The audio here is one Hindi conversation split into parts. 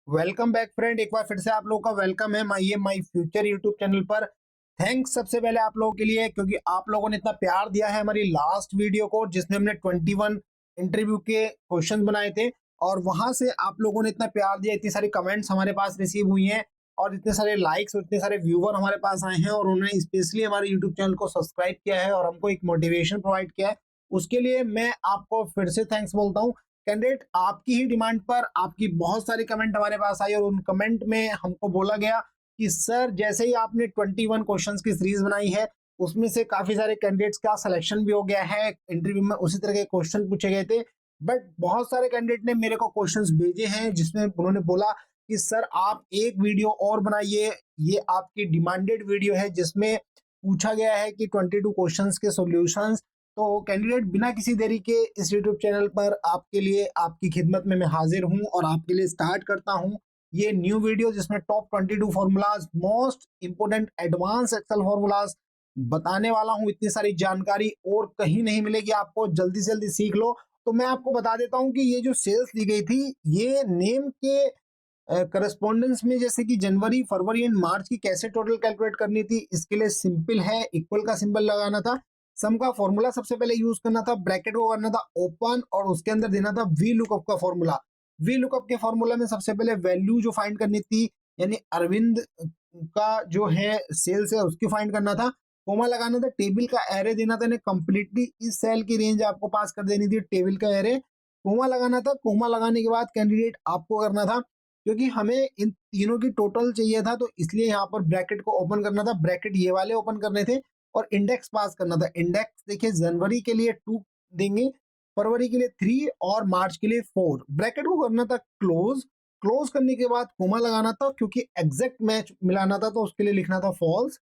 Welcome back friend. एक बार फिर से आप लोगों का वेलकम है माई फ्यूचर यूट्यूब चैनल पर। थैंक्स सबसे पहले आप लोगों के लिए, क्योंकि आप लोगों ने इतना प्यार दिया है हमारी लास्ट वीडियो को जिसमें हमने 21 इंटरव्यू के क्वेश्चन बनाए थे। और वहां से आप लोगों ने इतना प्यार दिया, इतनी सारी कमेंट्स हमारे पास रिसीव हुई हैं और इतने सारे लाइक्स और इतने सारे व्यूवर हमारे पास आए हैं और उन्होंने स्पेशली हमारे यूट्यूब चैनल को सब्सक्राइब किया है और हमको एक मोटिवेशन प्रोवाइड किया है। उसके लिए मैं आपको फिर से थैंक्स बोलता हूँ। कैंडिडेट, आपकी ही डिमांड पर आपकी बहुत सारी कमेंट हमारे पास आई और उन कमेंट में हमको बोला गया कि सर जैसे ही आपने 21 क्वेश्चंस की सीरीज बनाई है उसमें से काफी सारे कैंडिडेट्स का सिलेक्शन भी हो गया है, इंटरव्यू में उसी तरह के क्वेश्चन पूछे गए थे। बट बहुत सारे कैंडिडेट ने मेरे को क्वेश्चंस भेजे हैं जिसमें उन्होंने बोला कि सर आप एक वीडियो और बनाइए, ये आपकी डिमांडेड वीडियो है जिसमें पूछा गया है कि 22 क्वेश्चंस के सॉल्यूशंस। तो कैंडिडेट, बिना किसी देरी के इस यूट्यूब चैनल पर आपके लिए आपकी खिदमत में मैं हाजिर हूं और आपके लिए स्टार्ट करता हूं ये न्यू वीडियो जिसमें top 22 formulas, most important advance Excel formulas बताने वाला हूं। इतनी सारी जानकारी और कहीं नहीं मिलेगी आपको, जल्दी से जल्दी सीख लो। तो मैं आपको बता देता हूं कि ये जो सेल्स दी गई थी ये नेम के करस्पॉन्डेंस में, जैसे कि जनवरी, फरवरी एंड मार्च की कैसे टोटल कैलकुलेट करनी थी, इसके लिए सिंपल है, इक्वल का सिंबल लगाना था। सम का फॉर्मूला सबसे पहले यूज करना था, ब्रैकेट को करना था ओपन और उसके अंदर देना था वी लुकअप का फॉर्मूला। वी लुकअप के फॉर्मूला में सबसे पहले वैल्यू जो फाइंड करनी थी, यानी अरविंद का जो है सेल्स है उसकी फाइंड करना था। कोमा लगाना था, टेबल का एरे देना था, कंप्लीटली इस सेल की रेंज आपको पास कर देनी थी, टेबल का एरे। कोमा लगाना था, कोमा लगाने के बाद कैंडिडेट आपको करना था, क्योंकि हमें इन तीनों की टोटल चाहिए था तो इसलिए यहाँ पर ब्रैकेट को ओपन करना था, ब्रैकेट ये वाले ओपन करने थे और इंडेक्स पास करना था। इंडेक्स देखिए, जनवरी के लिए 2 देंगे, फरवरी के लिए 3 और मार्च के लिए 4। ब्रैकेट को करना था क्लोज। क्लोज करने के बाद कोमा लगाना था, क्योंकि एग्जैक्ट मैच मिलाना था तो उसके लिए लिखना था फॉल्स।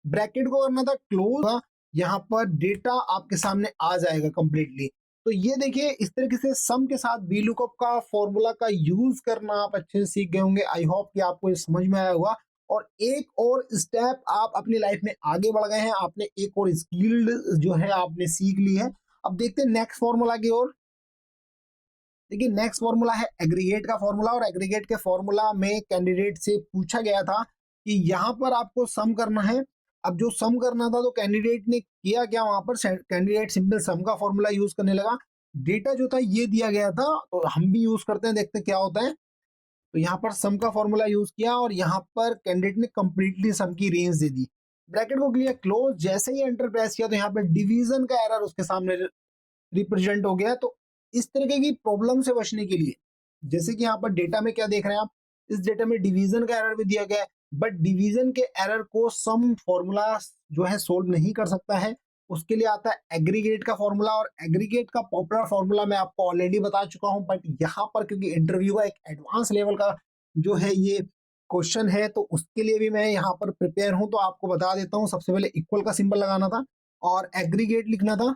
ब्रैकेट को करना था क्लोज। यहाँ पर डेटा आपके सामने आ जाएगा कंप्लीटली। तो ये देखिए, इस तरीके से सम के साथ वी लुकअप का फॉर्मूला का यूज करना आप अच्छे से सीख गए होंगे। आई होप कि आपको ये समझ में आया होगा और एक और स्टेप आप अपनी लाइफ में आगे बढ़ गए हैं, आपने एक और स्किल्ड जो है आपने सीख ली है। अब देखते हैं नेक्स्ट फॉर्मूला की ओर। देखिए, नेक्स्ट फॉर्मूला है एग्रीगेट का फॉर्मूला और एग्रीगेट के फॉर्मूला में कैंडिडेट से पूछा गया था कि यहाँ पर आपको सम करना है। अब जो सम करना था तो कैंडिडेट ने किया क्या, वहां पर कैंडिडेट सिंपल सम का फॉर्मूला यूज करने लगा। डेटा जो था ये दिया गया था तो हम भी यूज करते हैं, देखते हैं क्या होता है। तो यहाँ पर सम का फॉर्मूला यूज किया और यहाँ पर कैंडिडेट ने कंप्लीटली सम की रेंज दे दी। ब्रैकेट को क्लियर क्लोज, जैसे ही एंटर प्रेस किया तो यहाँ पर डिवीजन का एरर उसके सामने रिप्रेजेंट हो गया। तो इस तरीके की प्रॉब्लम से बचने के लिए, जैसे कि यहाँ पर डेटा में क्या देख रहे हैं आप, इस डेटा में डिवीजन का एरर भी दिया गया है, बट डिवीजन के एरर को सम फॉर्मूला जो है सोल्व नहीं कर सकता है। उसके लिए आता है एग्रीगेट का फॉर्मूला और एग्रीगेट का पॉपुलर फॉर्मूला मैं आपको ऑलरेडी बता चुका हूं, बट यहाँ पर क्योंकि इंटरव्यू का एक एडवांस लेवल का जो है ये क्वेश्चन है तो उसके लिए भी मैं यहाँ पर प्रिपेयर हूं, तो आपको बता देता हूँ। सबसे पहले इक्वल का सिंबल लगाना था और एग्रीगेट लिखना था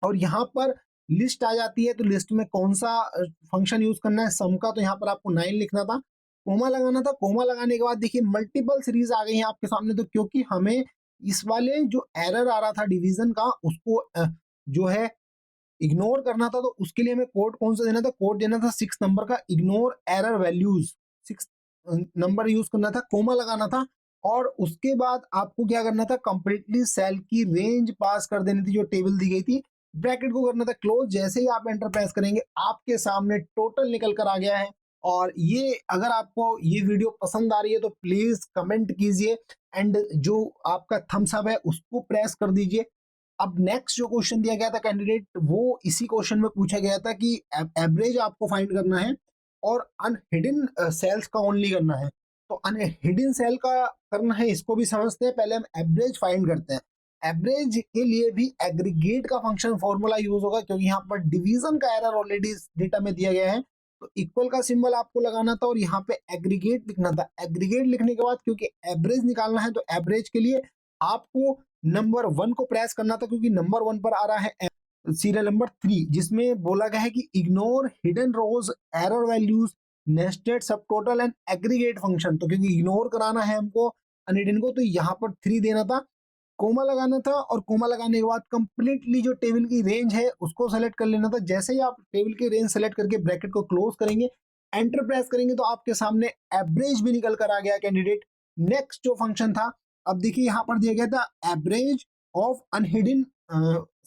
और यहाँ पर लिस्ट आ जाती है तो लिस्ट में कौन सा फंक्शन यूज करना है सम का, तो यहाँ पर आपको 9 लिखना था। कोमा लगाना था, कोमा लगाने के बाद देखिए मल्टीपल सीरीज आ गई है आपके सामने। तो क्योंकि हमें इस वाले जो एरर आ रहा था डिवीजन का उसको जो है इग्नोर करना था, तो उसके लिए हमें कोड कौन सा देना था, कोड देना था 6 नंबर का, ignore error values. 6 number use करना था, कोमा लगाना था और उसके बाद आपको क्या करना था, कंप्लीटली सेल की रेंज पास कर देनी थी जो टेबल दी गई थी। ब्रैकेट को करना था क्लोज, जैसे ही आप एंटर प्रेस करेंगे आपके सामने टोटल निकल कर आ गया है। और ये अगर आपको ये वीडियो पसंद आ रही है तो प्लीज कमेंट कीजिए एंड जो आपका थम्स अप है उसको प्रेस कर दीजिए। अब नेक्स्ट जो क्वेश्चन दिया गया था कैंडिडेट, वो इसी क्वेश्चन में पूछा गया था कि एवरेज आपको फाइंड करना है और अनहिडन सेल्स का ओनली करना है। तो अनहिडन सेल का करना है, इसको भी समझते हैं। पहले हम एवरेज फाइंड करते हैं। एवरेज के लिए भी एग्रीगेट का फंक्शन फॉर्मूला यूज होगा, क्योंकि यहाँ पर डिवीजन का एरर ऑलरेडी डेटा में दिया गया है। तो इक्वल का सिंबल आपको लगाना था और यहाँ पे एग्रीगेट लिखना था। एग्रीगेट लिखने के बाद क्योंकि एवरेज निकालना है तो एवरेज के लिए आपको नंबर 1 को प्रेस करना था, क्योंकि नंबर 1 पर आ रहा है सीरियल नंबर 3 जिसमें बोला गया है कि इग्नोर हिडन रोज, एरर वैल्यूज, नेस्टेड सब टोटल एंड एग्रीगेट फंक्शन। तो क्योंकि इग्नोर कराना है हमको अनहिडन को तो यहाँ पर 3 देना था, कोमा लगाना था और कोमा लगाने के बाद कंप्लीटली जो टेबल की रेंज है उसको सेलेक्ट कर लेना था। जैसे ही आप टेबल की रेंज सेलेक्ट करके ब्रैकेट को क्लोज करेंगे एंटर प्रेस करेंगे तो आपके सामने एवरेज भी निकल कर आ गया कैंडिडेट। नेक्स्ट जो फंक्शन था, अब देखिए यहाँ पर दिया गया था एवरेज ऑफ अनहिडन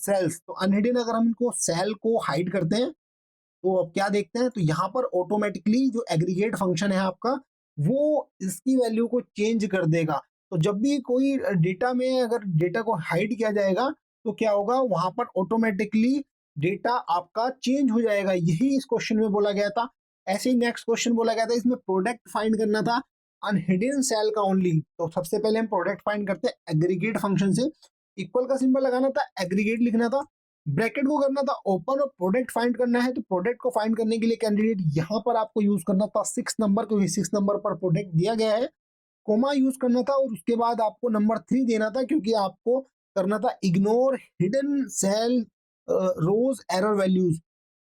सेल्स। तो अनहिडन अगर हम इनको सेल को हाइड करते हैं तो अब क्या देखते हैं, तो यहाँ पर ऑटोमेटिकली जो एग्रीगेट फंक्शन है आपका वो इसकी वैल्यू को चेंज कर देगा। तो जब भी कोई डेटा में अगर डेटा को हाइड किया जाएगा तो क्या होगा, वहां पर ऑटोमेटिकली डेटा आपका चेंज हो जाएगा। यही इस क्वेश्चन में बोला गया था। ऐसे ही नेक्स्ट क्वेश्चन बोला गया था, इसमें प्रोडक्ट फाइंड करना था अनहिडन सेल का ओनली। तो सबसे पहले हम प्रोडक्ट फाइंड करते हैं एग्रीगेट फंक्शन से। इक्वल का सिंबल लगाना था, एग्रीगेट लिखना था, ब्रैकेट को करना था ओपन और प्रोडक्ट फाइंड करना है। तो प्रोडक्ट को फाइंड करने के लिए कैंडिडेट यहाँ पर आपको यूज करना था 6 नंबर, क्योंकि 6 नंबर पर प्रोडक्ट दिया गया है। कोमा यूज करना था और उसके बाद आपको नंबर 3 देना था, क्योंकि आपको करना था इग्नोर हिडन सेल रोज एरर वैल्यूज।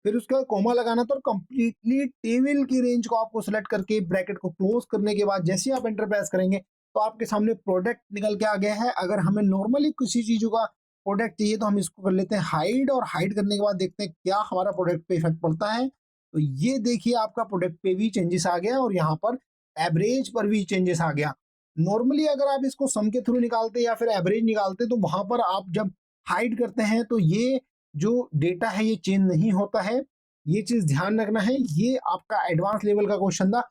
फिर उसके बाद कोमा लगाना था और कंप्लीटली टेबल की रेंज को आपको सेलेक्ट करके ब्रैकेट को क्लोज करने के बाद जैसे आप एंटर प्रेस करेंगे तो आपके सामने प्रोडक्ट निकल के आ गया है। अगर हमें नॉर्मली किसी चीजों का प्रोडक्ट चाहिए तो हम इसको कर लेते हैं हाइड, और हाइड करने के बाद देखते हैं क्या हमारा प्रोडक्ट पे इफेक्ट पड़ता है। तो ये देखिए आपका प्रोडक्ट पे भी चेंजेस आ गया और यहाँ पर एवरेज पर भी चेंजेस आ गया। नॉर्मली अगर आप इसको सम के थ्रू निकालते या फिर एवरेज निकालते तो वहां पर आप जब हाइड करते हैं तो ये जो डेटा है ये चेंज नहीं होता है। ये चीज ध्यान रखना है। ये आपका एडवांस लेवल का क्वेश्चन था।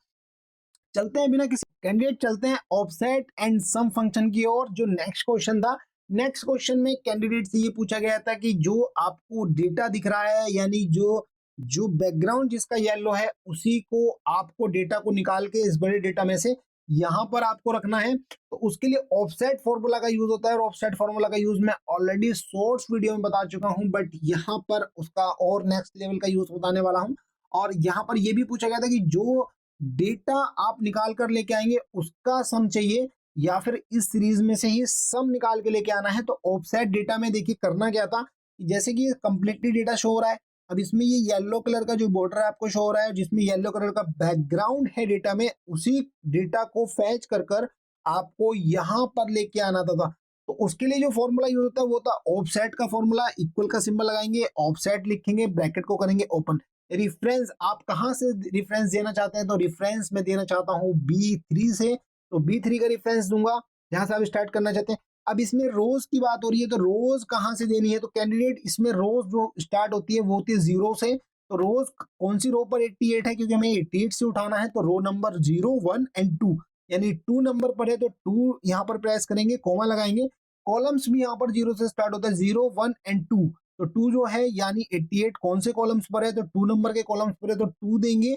चलते हैं बिना किसी कैंडिडेट, चलते हैं ऑफसेट एंड सम फंक्शन की ओर। जो नेक्स्ट क्वेश्चन था, नेक्स्ट क्वेश्चन में कैंडिडेट से ये पूछा गया था कि जो आपको डेटा दिख रहा है, यानी जो जो बैकग्राउंड जिसका येलो है उसी को आपको डेटा को निकाल के इस बड़े डेटा में से यहां पर आपको रखना है। तो उसके लिए ऑफसेट फॉर्मूला का यूज होता है, और ऑफसेट फॉर्मूला का यूज मैं ऑलरेडी शॉर्ट्स वीडियो में बता चुका हूं, बट यहाँ पर उसका और नेक्स्ट लेवल का यूज बताने वाला हूं। और यहाँ पर यह भी पूछा गया था कि जो डेटा आप निकाल कर लेके आएंगे उसका सम चाहिए या फिर इस सीरीज में से ही सम निकाल के लेके आना है। तो ऑफसेट डेटा में देखिए करना क्या था, जैसे कि कंप्लीटली डेटा शो हो रहा है। अब इसमें ये येलो कलर का जो बॉर्डर है आपको शो हो रहा है, जिसमें येलो कलर का बैकग्राउंड है डेटा में, उसी डेटा को फैच कर आपको यहां पर लेके आना था। तो उसके लिए जो फॉर्मूला यूज होता है वो था ऑफसेट का फॉर्मूला। इक्वल का सिंबल लगाएंगे, ऑफसेट लिखेंगे, ब्रैकेट को करेंगे ओपन। रिफरेंस आप कहां से रिफरेंस देना चाहते हैं, तो रिफरेंस में देना चाहता हूं B3 से, तो B3 का रिफरेंस दूंगा जहां से आप स्टार्ट करना चाहते हैं। अब इसमें रोज की बात हो रही है, तो रोज कहां से देनी है, तो कैंडिडेट इसमें रोज जो स्टार्ट होती है वो होती है 0 से। तो रोज कौन सी रो पर 88 है, क्योंकि हमें 88 से उठाना है। तो रो नंबर 0, 1 एंड 2, यानी 2 नंबर पर है तो 2 यहाँ पर प्रेस करेंगे, कोमा लगाएंगे। कॉलम्स भी यहाँ पर 0 से स्टार्ट होता है, 0, 1 एंड 2। तो 2 जो है यानी 88 कौन से कॉलम्स पर है, तो 2 नंबर के कॉलम्स पर है तो 2 देंगे,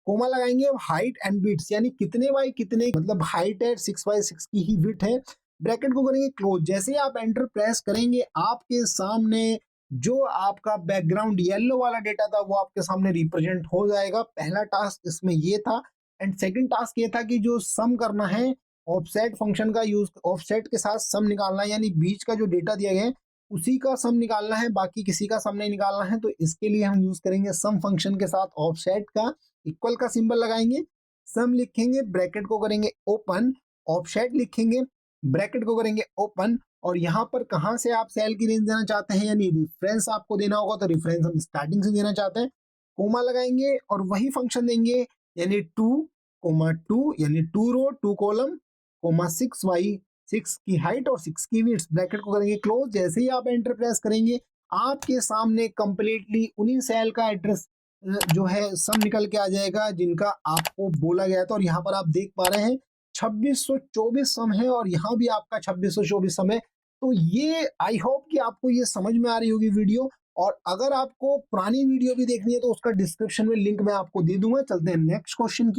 कोमा लगाएंगे। हाइट एंड बिट्स यानी कितने बाई कितने, मतलब हाइट है 6 बाई 6 की ही विड्थ है। ब्रैकेट को करेंगे क्लोज। जैसे ही आप एंटर प्रेस करेंगे आपके सामने जो आपका बैकग्राउंड येलो वाला डेटा था वो आपके सामने रिप्रेजेंट हो जाएगा। पहला टास्क इसमें ये था। एंड सेकंड टास्क ये था कि जो सम करना है, ऑफसेट फंक्शन का यूज, ऑफसेट के साथ सम निकालना है, यानी बीच का जो डेटा दिया गया है उसी का सम निकालना है, बाकी किसी का सम नहीं निकालना है। तो इसके लिए हम यूज करेंगे सम फंक्शन के साथ ऑफसेट का। इक्वल का सिंबल लगाएंगे, सम लिखेंगे, ब्रैकेट को करेंगे ओपन, ऑफसेट लिखेंगे, ब्रैकेट को करेंगे ओपन। और यहाँ पर कहाँ से आप सेल की रेंज देना चाहते हैं, यानी रिफरेंस आपको देना होगा, तो रिफरेंस हम स्टार्टिंग से देना चाहते हैं। कोमा लगाएंगे और वही फंक्शन देंगे, यानी 2, यानी 2 रो 2 कॉलम, कोमा 6 बाई 6 की हाइट और 6 की विड्थ। ब्रैकेट को करेंगे क्लोज। जैसे ही आप एंटर प्रेस करेंगे आपके सामने कंप्लीटली उन्हीं सेल का एड्रेस जो है सब निकल के आ जाएगा जिनका आपको बोला गया था। और यहाँ पर आप देख पा रहे हैं 2624 सम है, और यहाँ भी आपका 2624 सम है। तो ये आई होप कि आपको ये समझ में आ रही होगी वीडियो। और अगर आपको पुरानी वीडियो भी देखनी है तो उसका डिस्क्रिप्शन में लिंक मैं आपको दे दूंगा। चलते हैं नेक्स्ट क्वेश्चन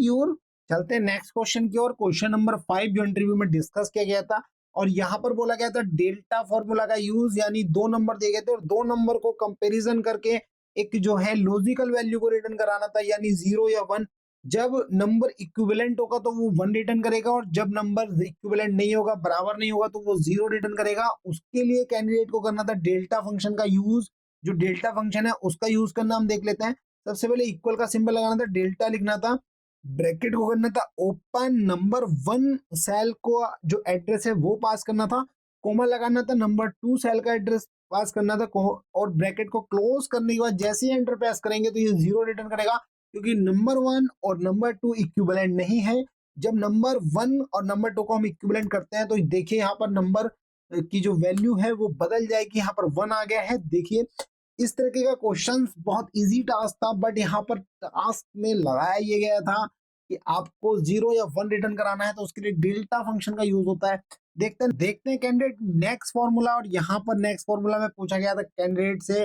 की ओर। क्वेश्चन नंबर 5 जो इंटरव्यू में डिस्कस किया गया था, और यहाँ पर बोला गया था डेल्टा फॉर्मूला का यूज, यानी 2 नंबर दिए गए थे और 2 नंबर को कंपैरिजन करके एक जो है लॉजिकल वैल्यू को रिटर्न कराना था, यानी 0 या 1। जब नंबर इक्विवेलेंट होगा तो वो 1 रिटर्न करेगा, और जब नंबर इक्विवेलेंट नहीं होगा, बराबर नहीं होगा, तो वो 0 रिटर्न करेगा। उसके लिए कैंडिडेट को करना था डेल्टा फंक्शन का यूज। जो डेल्टा फंक्शन है उसका यूज करना हम देख लेते हैं। सबसे पहले इक्वल का सिंबल लगाना था, डेल्टा लिखना था, ब्रैकेट को करना था ओपन, नंबर 1 सेल को जो एड्रेस है वो पास करना था, कोमा लगाना था, नंबर 2 सेल का एड्रेस पास करना था, और ब्रैकेट को क्लोज करने के बाद जैसे ही एंटर प्रेस करेंगे तो ये 0 रिटर्न करेगा। क्योंकि नंबर 1 और नंबर 2 इक्विवेलेंट नहीं है। जब नंबर 1 और नंबर 2 को हम इक्विवेलेंट करते हैं तो देखिए यहाँ पर नंबर की जो वैल्यू है वो बदल जाएगी, यहाँ पर 1 आ गया है। देखिए इस तरीके का क्वेश्चन बहुत इजी टास्क था, बट यहाँ पर टास्क में लगाया ये गया था कि आपको 0 या 1 रिटर्न कराना है, तो उसके लिए डेल्टा फंक्शन का यूज होता है। देखते हैं कैंडिडेट नेक्स्ट फॉर्मूला। और यहाँ पर नेक्स्ट फॉर्मूला में पूछा गया था कैंडिडेट से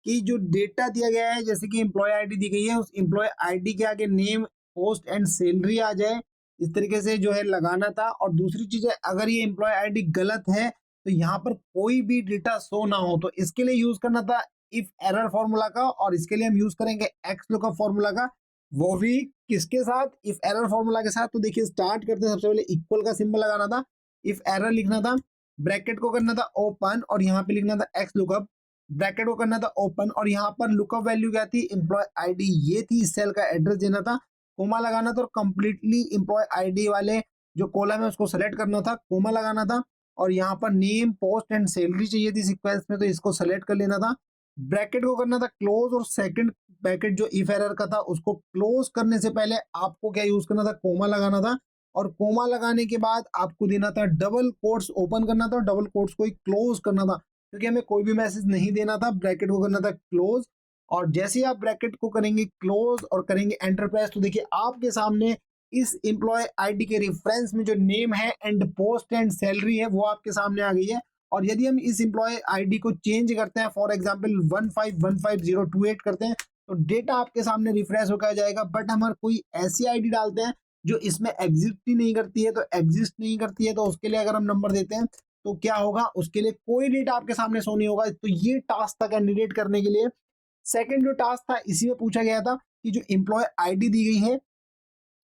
कि जो डेटा दिया गया है, जैसे कि एम्प्लॉय आईडी दी गई है, उस एम्प्लॉय आईडी के आगे नेम, पोस्ट एंड सैलरी आ जाए, इस तरीके से जो है लगाना था। और दूसरी चीज है, अगर ये एम्प्लॉय आईडी गलत है तो यहाँ पर कोई भी डेटा शो ना हो, तो इसके लिए यूज करना था इफ एरर फॉर्मूला का, और इसके लिए हम यूज करेंगे एक्स लुकअप फॉर्मूला का, वो भी किसके साथ, इफ एरर फॉर्मूला के साथ। तो देखिए स्टार्ट करते हैं, सबसे पहले इक्वल का सिंबल लगाना था, इफ एरर लिखना था, ब्रैकेट को करना था ओपन, और यहाँ पे लिखना था एक्स लुकअप, ब्रैकेट को करना था ओपन, और यहाँ पर लुकअप वैल्यू क्या थी, एम्प्लॉय आईडी ये थी, इस सेल का एड्रेस देना था, कोमा लगाना था, और कंप्लीटली एम्प्लॉय आईडी वाले जो कॉलम है उसको सेलेक्ट करना था, कोमा लगाना था, और यहाँ पर नेम, पोस्ट एंड सैलरी चाहिए थी सीक्वेंस में, तो इसको सेलेक्ट कर लेना था, ब्रैकेट को करना था क्लोज, और सेकंड ब्रैकेट जो इफ एरर का था उसको क्लोज करने से पहले आपको क्या यूज करना था, कोमा लगाना था, और कोमा लगाने के बाद आपको देना था डबल कोट्स ओपन करना था, और डबल कोट्स को ही क्लोज करना था, क्योंकि हमें कोई भी मैसेज नहीं देना था। ब्रैकेट को करना था क्लोज, और जैसे ही आप ब्रैकेट को करेंगे क्लोज और करेंगे एंटर प्रेस, तो देखिए आपके सामने इस एम्प्लॉय आईडी के रेफरेंस में जो नेम है एंड पोस्ट एंड सैलरी है वो आपके सामने आ गई है। और यदि हम इस एम्प्लॉय आईडी को चेंज करते हैं, फॉर एग्जांपल 1515028 करते हैं, तो डेटा आपके सामने रिफ्रेश होकर आ जाएगा। बट हमारे कोई ऐसी आईडी डालते हैं जो इसमें एग्जिस्ट ही नहीं करती है, तो एग्जिस्ट नहीं करती है तो उसके लिए अगर हम नंबर देते हैं तो क्या होगा, उसके लिए कोई डेटा आपके सामने शो नहीं होगा। तो ये टास्क था कैंडिडेट करने के लिए। सेकंड जो टास्क था इसी में पूछा गया था कि जो एम्प्लॉय आईडी दी गई है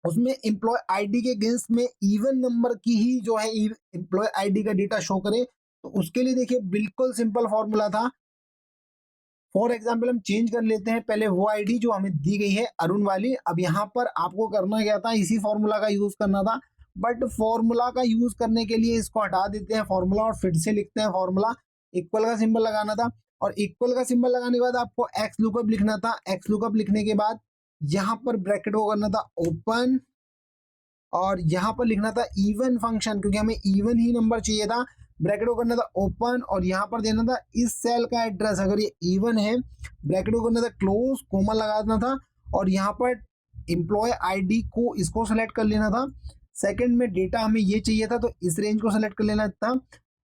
उसमें एम्प्लॉय आईडी के अगेंस्ट में इवन नंबर की ही जो है एम्प्लॉय आईडी का डेटा शो करे। तो उसके लिए देखिए बिल्कुल सिंपल फॉर्मूला था। फॉर एग्जाम्पल हम चेंज कर लेते हैं पहले वो आईडी जो हमें दी गई है अरुण वाली। अब यहाँ पर आपको करना क्या था, इसी फॉर्मूला का यूज करना था, बट फॉर्मूला का यूज करने के लिए इसको हटा देते हैं फॉर्मूला और फिर से लिखते हैं फॉर्मूला। इक्वल का सिंबल लगाना था, और इक्वल का सिंबल लगाने के बाद आपको एक्स लुकअप लिखना था। एक्स लुकअप लिखने के बाद यहाँ पर ब्रैकेट को करना था ओपन, और यहाँ पर लिखना था इवन फंक्शन, क्योंकि हमें इवन ही नंबर चाहिए था। ब्रैकेट को करना था ओपन, और यहाँ पर देना था इस सेल का एड्रेस, अगर ये इवन है, ब्रैकेट को करना था क्लोज, कोमा लगा देना था, और यहाँ पर एम्प्लॉय आईडी को इसको सेलेक्ट कर लेना था। सेकंड में डेटा हमें ये चाहिए था तो इस रेंज को सेलेक्ट कर लेना था,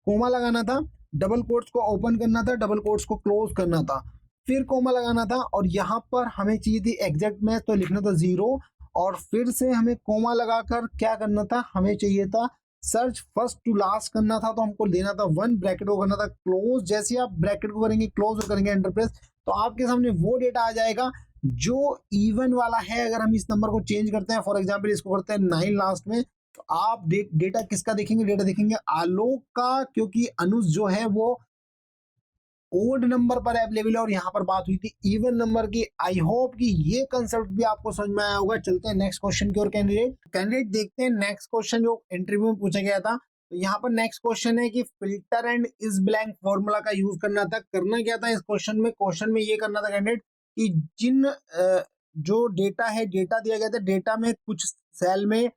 कोमा लगाना था, डबल कोट्स को ओपन करना था, डबल कोट्स को क्लोज करना था, फिर कोमा लगाना था, और यहाँ पर हमें चाहिए थी एग्जैक्ट मैच तो लिखना था 0, और फिर से हमें कोमा लगाकर क्या करना था, हमें चाहिए था सर्च फर्स्ट टू लास्ट करना था, तो हमको देना था 1, ब्रैकेट को करना था क्लोज। जैसे आप ब्रैकेट को करेंगे क्लोज और करेंगे एंटर प्रेस, तो आपके सामने वो डेटा आ जाएगा जो इवन वाला है। अगर हम इस नंबर को चेंज करते हैं, फॉर एग्जाम्पल इसको करते हैं 9 लास्ट में, तो आप डेटा किसका देखेंगे, डेटा देखेंगे आलोक का, क्योंकि अनुज जो है वो ओड नंबर पर अवेलेबल है, और यहाँ पर बात हुई थी इवन नंबर की। आई होप कि ये कंसेप्ट भी आपको समझ में आया होगा। चलते हैं नेक्स्ट क्वेश्चन की ओर। कैंडिडेट देखते हैं नेक्स्ट क्वेश्चन जो इंटरव्यू में पूछा गया था। तो यहाँ पर नेक्स्ट क्वेश्चन है कि फिल्टर एंड इस ब्लैंक फॉर्मूला का यूज करना था। करना क्या था इस क्वेश्चन में ये करना था कैंडिडेट कि जिन जो डेटा है, डेटा दिया गया था, डेटा में कुछ सेल में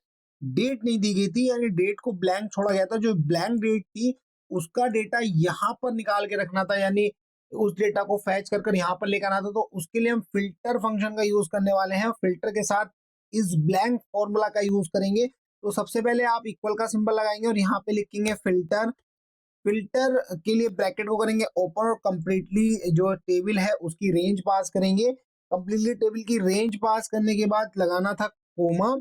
डेट नहीं दी गई थी, यानी डेट को ब्लैंक छोड़ा गया था। जो ब्लैंक डेट थी उसका डेटा यहाँ पर निकाल के रखना था, यानी उस डेटा को फैच कर यहाँ पर लेकर आना था। तो उसके लिए हम फिल्टर फंक्शन का यूज करने वाले हैं। फिल्टर के साथ इस ब्लैंक फॉर्मूला का यूज करेंगे। तो सबसे पहले आप इक्वल का सिंबल लगाएंगे और यहाँ पे लिखेंगे फिल्टर। फिल्टर के लिए ब्रैकेट को करेंगे ओपन, और कंप्लीटली जो टेबल है उसकी रेंज पास करेंगे। कंप्लीटली टेबल की रेंज पास करने के बाद लगाना था कोमा,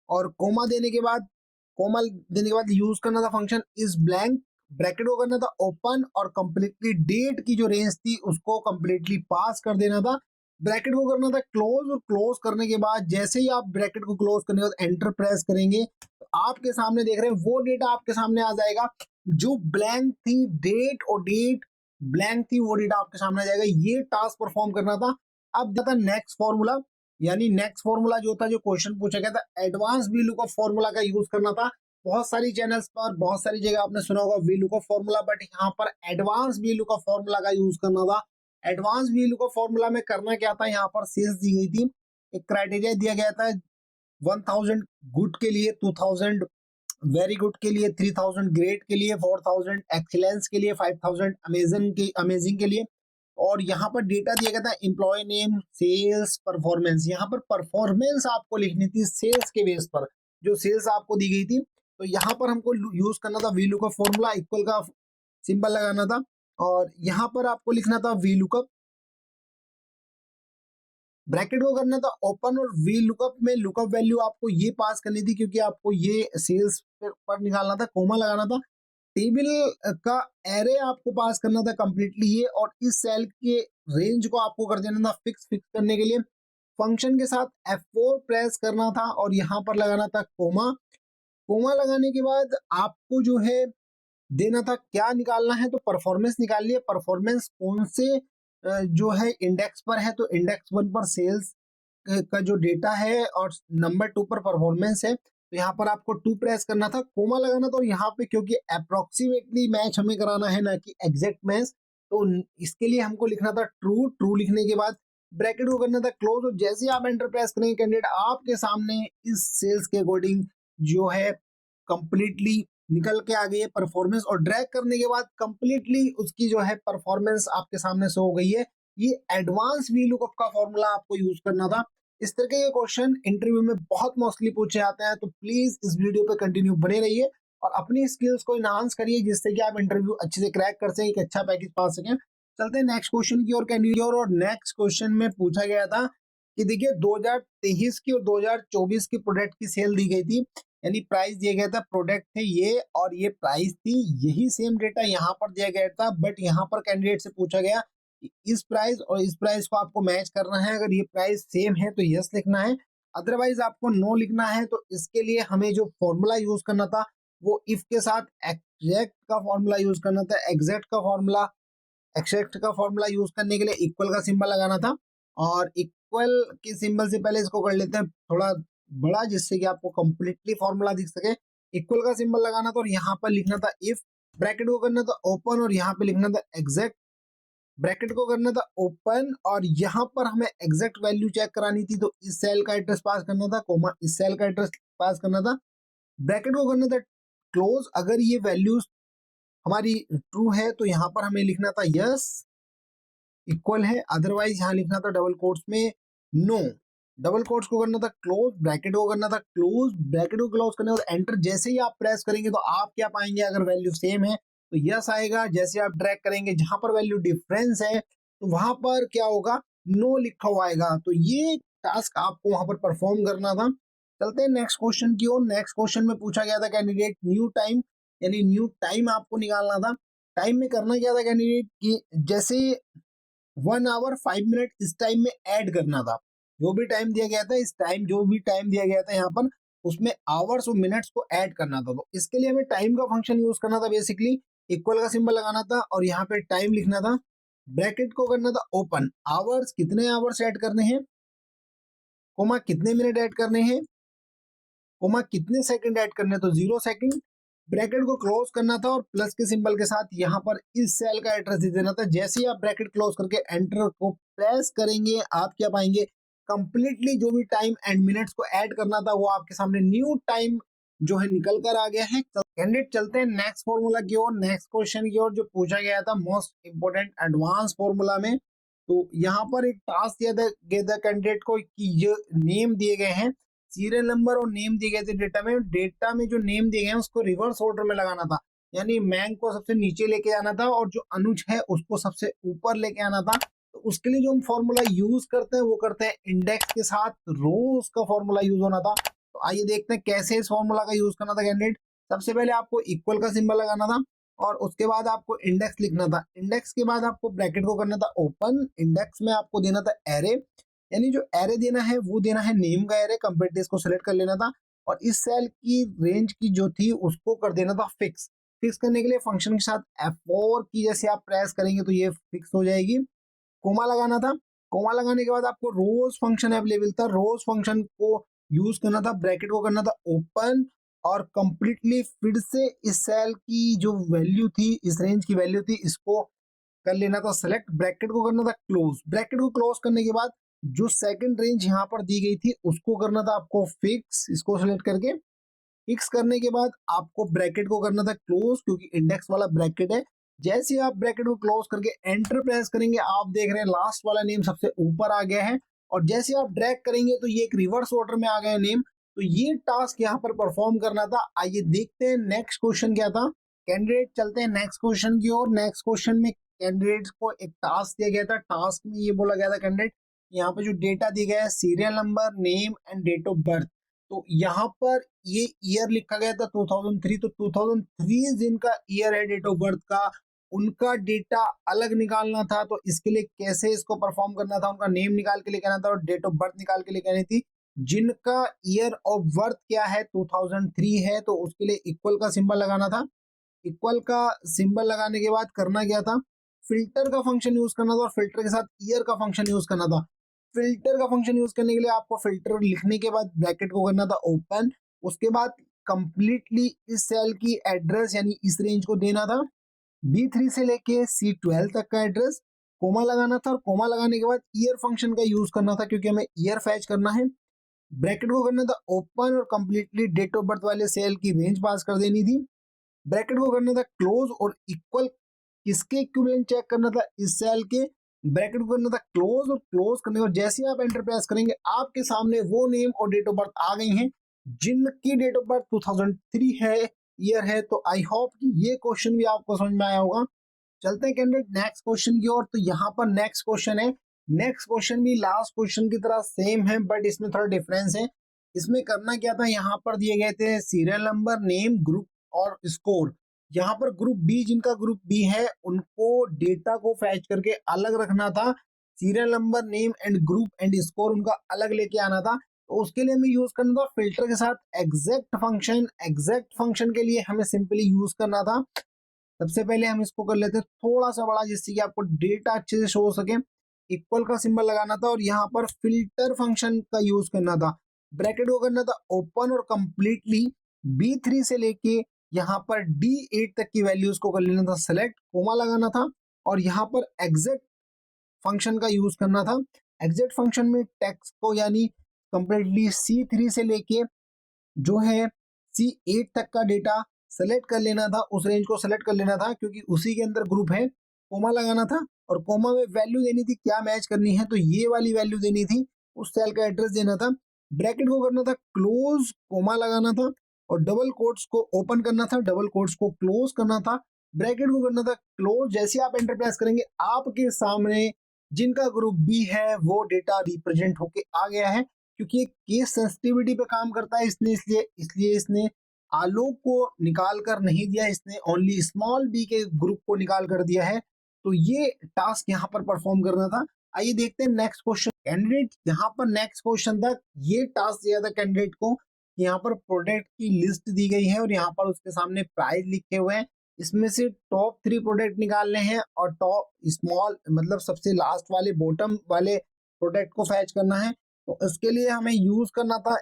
और कोमा देने के बाद यूज करना था फंक्शन इस ब्लैंक। ब्रैकेट को करना था ओपन, और कंप्लीटली डेट की जो रेंज थी उसको कंप्लीटली पास कर देना था। ब्रैकेट को करना था क्लोज, और क्लोज करने के बाद जैसे ही आप ब्रैकेट को क्लोज करने के बाद एंटर प्रेस करेंगे तो आपके सामने देख रहे हैं वो डेटा आपके सामने आ जाएगा जो ब्लैंक थी। डेट और डेट ब्लैंक थी, वो डेटा आपके सामने आ जाएगा। ये टास्क परफॉर्म करना था। अब था नेक्स्ट फॉर्मूला, यानी नेक्स्ट फॉर्मूला जो था, जो क्वेश्चन पूछा गया था, एडवांस VLOOKUP फॉर्मूला का यूज करना था। बहुत सारी चैनल्स पर बहुत सारी जगह आपने सुना होगा VLOOKUP फॉर्मूला, बट यहाँ पर एडवांस VLOOKUP फॉर्मूला का यूज करना था। एडवांस VLOOKUP फॉर्मूला में करना क्या था, यहाँ पर सेल्स दी गई थी एक क्राइटेरिया दिया गया था 1000 गुड के लिए, 2000 वेरी गुड के लिए, 3000 ग्रेट के लिए, 4000 एक्सीलेंस के लिए, 5000 अमेजिंग के लिए। और यहाँ पर डेटा दिया गया था एम्प्लॉय नेम, सेल्स, परफॉर्मेंस। यहाँ पर परफॉर्मेंस आपको लिखनी थी सेल्स के बेस पर, जो सेल्स आपको दी गई थी। तो यहाँ पर हमको यूज करना था वी लुकअप फॉर्मूला, इक्वल का सिंबल लगाना था और यहाँ पर आपको लिखना था वी लुकअप, ब्रैकेट को करना था ओपन और वी लुकअप में लुकअप वैल्यू आपको ये पास करनी थी क्योंकि आपको ये सेल्स पर निकालना था, कोमा लगाना था। टेबल का एरे आपको पास करना था कंप्लीटली ये, और इस सेल के रेंज को आपको कर देना था फिक्स करने के लिए फंक्शन के साथ F4 प्रेस करना था और यहाँ पर लगाना था कोमा। कोमा लगाने के बाद आपको जो है देना था क्या निकालना है, तो परफॉर्मेंस निकाल लिया। परफॉर्मेंस कौन से जो है इंडेक्स पर है, तो इंडेक्स 1 पर सेल्स का जो डेटा है और नंबर 2 पर परफॉर्मेंस है। तो यहाँ पर आपको 2 प्रेस करना था, कोमा लगाना था। और यहाँ पे क्योंकि अप्रोक्सीमेटली मैच हमें कराना है ना कि एग्जैक्ट मैच, तो इसके लिए हमको लिखना था ट्रू। ट्रू लिखने के बाद ब्रैकेट को करना था क्लोज, और जैसे ही आप एंटर प्रेस करेंगे कैंडिडेट आपके सामने इस सेल्स के अकॉर्डिंग जो है कंप्लीटली निकल के आ गई है परफॉर्मेंस, और ड्रैग करने के बाद कंप्लीटली उसकी जो है परफॉर्मेंस आपके सामने शो हो गई है। ये एडवांस वी लुकअप का फॉर्मूला आपको यूज करना था। इस तरह के क्वेश्चन इंटरव्यू में बहुत मोस्टली पूछे जाते हैं, तो प्लीज इस वीडियो पे कंटिन्यू बने रहिए और अपनी स्किल्स को इनहांस करिए जिससे कि आप इंटरव्यू अच्छे से क्रैक कर सकें, एक अच्छा पैकेज पा सकें। चलते हैं नेक्स्ट क्वेश्चन की ओर कैंडिडेट, और नेक्स्ट क्वेश्चन में पूछा गया था कि देखिए 2023 की और 2024 की प्रोडक्ट की सेल दी गई थी, यानी प्राइस दिया गया था, प्रोडक्ट थे ये और ये प्राइस थी, यही सेम डेटा यहाँ पर दिया गया था। बट यहाँ पर कैंडिडेट से पूछा गया कि इस प्राइस और इस प्राइस को आपको मैच करना है, अगर ये प्राइस सेम है तो यस लिखना है, अदरवाइज आपको नो लिखना है। तो इसके लिए हमें जो फॉर्मूला यूज करना था वो इफ के साथ एग्जैक्ट का फॉर्मूला यूज करना था। एग्जैक्ट का फॉर्मूला यूज करने के लिए इक्वल का सिंबल लगाना था, और इक्वल के सिंबल से पहले इसको कर लेते हैं थोड़ा बड़ा जिससे कि आपको कंप्लीटली फॉर्मूला दिख सके। इक्वल का सिंबल लगाना था और यहाँ पर लिखना था इफ, ब्रैकेट को करना था ओपन और यहाँ पे लिखना था एग्जैक्ट, ब्रैकेट को करना था ओपन और यहाँ पर हमें एग्जैक्ट वैल्यू चेक करानी थी, तो इस सेल का एड्रेस पास करना था, कोमा इस सेल का एड्रेस पास करना था, ब्रैकेट को करना था क्लोज। अगर ये वैल्यूज हमारी ट्रू है तो यहाँ पर हमें लिखना था यस इक्वल है, अदरवाइज यहाँ लिखना था डबल कोट्स में नो। डबल कोट्स को करना था क्लोज, ब्रैकेट को करना था क्लोज, ब्रैकेट को क्लोज करने के बाद एंटर जैसे ही आप प्रेस करेंगे तो आप क्या पाएंगे, अगर वैल्यू सेम है तो यस आएगा, जैसे आप ड्रैग करेंगे जहां पर वैल्यू डिफरेंस है तो वहां पर क्या होगा, नो लिखा हुआ आएगा। तो ये टास्क आपको वहां पर परफॉर्म करना था। चलते हैं नेक्स्ट क्वेश्चन की ओर। नेक्स्ट क्वेश्चन में पूछा गया था कैंडिडेट न्यू टाइम, यानी न्यू टाइम आपको निकालना था। टाइम में करना क्या था कैंडिडेट की, जैसे 1 आवर 5 मिनट इस टाइम में ऐड करना था। जो भी टाइम दिया गया था, इस टाइम जो भी टाइम दिया गया था यहाँ पर उसमें आवर्स और मिनट्स को ऐड करना था। तो इसके लिए हमें टाइम का फंक्शन यूज करना था, बेसिकली इक्वल का सिंबल लगाना था और यहाँ पे टाइम लिखना था, ब्रैकेट को करना था ओपन, आवर्स कितने आवर्स ऐड करने हैं, कोमा कितने मिनट ऐड करने हैं, कोमा कितने सेकंड ऐड करने, तो 0 सेकंड, ब्रैकेट को क्लोज करना था और प्लस के सिंबल के साथ यहाँ पर इस सेल का एड्रेस दे देना था। जैसे ही आप ब्रैकेट क्लोज करके एंटर को प्रेस करेंगे आप क्या पाएंगे, कंप्लीटली जो भी टाइम एंड मिनट्स को ऐड करना था वो आपके सामने न्यू टाइम जो है निकल कर आ गया है। कैंडिडेट चलते हैं नेक्स्ट फॉर्मूला की ओर, नेक्स्ट क्वेश्चन की ओर जो पूछा गया था मोस्ट इंपोर्टेंट एडवांस फॉर्मूला में। तो यहाँ पर एक टास्क दिया गया था कैंडिडेट को कि ये नेम दिए गए हैं, सीरियल नंबर और नेम दिए गए थे डेटा में जो नेम दिए गए हैं उसको रिवर्स ऑर्डर में लगाना था, यानी मैंग को सबसे नीचे लेके आना था और जो अनुज है उसको सबसे ऊपर लेके आना था। तो उसके लिए जो हम फॉर्मूला यूज करते हैं वो करते हैं इंडेक्स के साथ रोज का फॉर्मूला यूज होना था। तो आइए देखते हैं कैसे इस फॉर्मूला का यूज करना था कैंडिडेट। सबसे पहले आपको इक्वल का सिंबल लगाना था और उसके बाद आपको इंडेक्स लिखना था, इंडेक्स के बाद आपको ब्रैकेट को करना था ओपन, इंडेक्स में आपको देना था एरे, यानी जो एरे देना है वो देना है नेम का एरे, कंपेरेटिव को सिलेक्ट कर लेना था और इस सेल की रेंज की जो थी उसको कर देना था फिक्स। फिक्स करने के लिए फंक्शन के साथ F4 की जैसे आप प्रेस करेंगे तो ये फिक्स हो जाएगी। कोमा लगाना था, कोमा लगाने के बाद आपको रोज फंक्शन अवेलेबल था, रोज फंक्शन को यूज करना था, ब्रैकेट को करना था ओपन और कंप्लीटली फिर से इस सेल की जो वैल्यू थी, इस रेंज की वैल्यू थी, इसको कर लेना था सेलेक्ट, ब्रैकेट को करना था क्लोज, ब्रैकेट को क्लोज करने के बाद जो सेकंड रेंज यहाँ पर दी गई थी उसको करना था आपको फिक्स, इसको सिलेक्ट करके फिक्स करने के बाद आपको ब्रैकेट को करना था क्लोज, क्योंकि इंडेक्स वाला ब्रैकेट है। जैसे ही आप ब्रैकेट को क्लोज करके एंटर प्रेस करेंगे, आप देख रहे हैं लास्ट वाला नेम सबसे ऊपर आ गया है, और जैसे आप ड्रैग करेंगे तो ये एक रिवर्स ऑर्डर में आ गया नेम। तो ये टास्क यहाँ पर परफॉर्म करना था। आइए देखते हैं नेक्स्ट क्वेश्चन क्या था। कैंडिडेट चलते हैं नेक्स्ट क्वेश्चन की ओर। नेक्स्ट क्वेश्चन में कैंडिडेट को एक टास्क दिया गया था। टास्क में ये बोला गया था कैंडिडेट, यहाँ पे जो डेटा दिया गया है serial number, name and date of birth. तो यहाँ पर ये ईयर लिखा गया था 2003, तो 2003 जिनका ईयर है डेट ऑफ बर्थ का, उनका डेटा अलग निकालना था। तो इसके लिए कैसे इसको परफॉर्म करना था, उनका नेम निकाल के लेके आना था और डेट ऑफ बर्थ निकाल के लेके आनी थी। जिनका ईयर ऑफ बर्थ क्या है 2003 है, तो उसके लिए इक्वल का सिंबल लगाना था। इक्वल का सिंबल लगाने के बाद करना क्या था, फिल्टर का फंक्शन यूज करना था, और फिल्टर के साथ ईयर का फंक्शन यूज करना था। फिल्टर का फंक्शन यूज करने के लिए आपको फिल्टर लिखने के बाद ब्रैकेट को करना था ओपन, उसके बाद कंप्लीटली इस सेल की एड्रेस यानी इस रेंज को देना था, B3 से लेके C12 तक का एड्रेस, कोमा लगाना था, और कोमा लगाने के बाद ईयर फंक्शन का यूज करना था क्योंकि हमें ईयर फैच करना है। ब्रैकेट को करना था ओपन और कंप्लीटली डेट ऑफ बर्थ वाले सेल की रेंज पास कर देनी थी। ब्रैकेट को करना था क्लोज और इक्वल किसके इक्विवेलेंट चेक करना था, इस सेल के। ब्रैकेट को करना था क्लोज, और क्लोज करने और जैसे ही आप एंटर प्रेस करेंगे आपके सामने वो नेम और डेट ऑफ बर्थ आ गई हैं जिनकी डेट ऑफ बर्थ 2003 है, ईयर है। तो आई होप कि ये क्वेश्चन भी आपको समझ में आया होगा। चलते हैं कैंडिडेट नेक्स्ट क्वेश्चन की ओर। तो यहाँ पर नेक्स्ट क्वेश्चन है। नेक्स्ट क्वेश्चन भी लास्ट क्वेश्चन की तरह सेम है, बट इसमें थोड़ा डिफरेंस है। इसमें करना क्या था, यहाँ पर दिए गए थे सीरियल नंबर, नेम, ग्रुप और स्कोर। यहाँ पर ग्रुप बी, जिनका ग्रुप बी है उनको डेटा को फैच करके अलग रखना था। Serial number, name and group and score उनका अलग लेके आना था। तो उसके लिए हमें यूज करना था फिल्टर के साथ एग्जैक्ट फंक्शन। एग्जैक्ट फंक्शन के लिए हमें सिंपली यूज करना था, सबसे पहले हम इसको कर लेते हैं थोड़ा सा बड़ा, जिससे कि आपको डेटा अच्छे से शो हो सके। इक्वल का सिंबल लगाना था और यहाँ पर फिल्टर फंक्शन का यूज करना था। ब्रैकेट को करना था ओपन और कंप्लीटली B3 से लेके यहाँ पर D8 तक की वैल्यूज को कर लेना था सेलेक्ट, कोमा लगाना था, और यहाँ पर एग्जैक्ट फंक्शन का यूज करना था। एग्जैक्ट फंक्शन में टेक्स्ट को यानी कंप्लीटली C3 से लेके जो है C8 तक का डेटा सेलेक्ट कर लेना था, उस रेंज को सेलेक्ट कर लेना था क्योंकि उसी के अंदर ग्रुप है। कोमा लगाना था और कोमा में वैल्यू देनी थी, क्या मैच करनी है, तो ये वाली वैल्यू देनी थी, उस सेल का एड्रेस देना था। ब्रैकेट को करना था क्लोज, कोमा लगाना था, और डबल कोट्स को ओपन करना था, डबल कोट्स को क्लोज करना था। ब्रैकेट को करना था क्लोज। जैसे आप एंटर प्रेस करेंगे आपके सामने जिनका ग्रुप बी है वो डेटा रिप्रेजेंट होके आ गया है। क्योंकि ये केस सेंसिटिविटी पे काम करता है इसलिए इसने आलोक को निकाल कर नहीं दिया, इसने ओनली स्मॉल बी के ग्रुप को निकाल कर दिया है। तो ये टास्क यहाँ पर परफॉर्म करना था। आइए देखते हैं नेक्स्ट क्वेश्चन। कैंडिडेट यहाँ पर नेक्स्ट क्वेश्चन तक ये टास्क दिया था कैंडिडेट को, यहाँ पर प्रोडक्ट की लिस्ट दी गई है और यहाँ पर उसके सामने प्राइस लिखे हुए हैं। इसमें से टॉप 3 प्रोडक्ट निकालने हैं और टॉप स्मॉल मतलब सबसे लास्ट वाले बॉटम वाले प्रोडक्ट को फैच करना है। तो इसके लिए हमें यूज करना था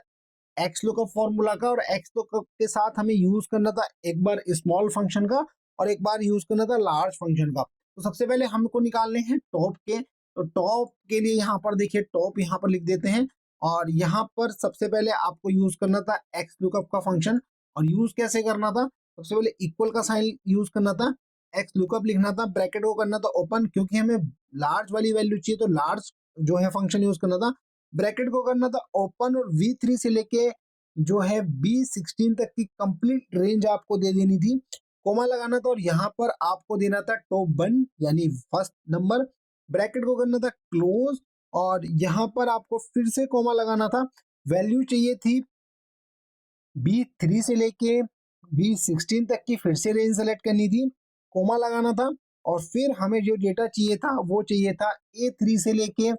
एक्स लुकअप फॉर्मूला का, और एक्स लुकअप के साथ हमें यूज करना था एक बार स्मॉल फंक्शन का और एक बार यूज करना था लार्ज फंक्शन का। तो सबसे पहले हमको निकालने हैं टॉप के। तो टॉप के लिए यहाँ पर देखिए टॉप यहाँ पर लिख देते हैं, और यहाँ पर सबसे पहले आपको यूज करना था एक्स लुकअप का फंक्शन। और यूज कैसे करना था, सबसे पहले इक्वल का साइन यूज करना था, एक्स लुकअप लिखना था, ब्रैकेट को करना था ओपन क्योंकि हमें लार्ज वाली वैल्यू चाहिए, तो लार्ज जो है फंक्शन यूज करना था। ब्रैकेट को करना था ओपन और V3 से लेके जो है B16 तक की कंप्लीट रेंज आपको दे देनी थी। कोमा लगाना था और यहाँ पर आपको देना था टॉप 1 यानी फर्स्ट नंबर। ब्रैकेट को करना था क्लोज और यहाँ पर आपको फिर से कोमा लगाना था। वैल्यू चाहिए थी B3 से लेके B16 तक की, फिर से रेंज सेलेक्ट करनी थी, कोमा लगाना था, और फिर हमें जो डेटा चाहिए था वो चाहिए था A3 से लेके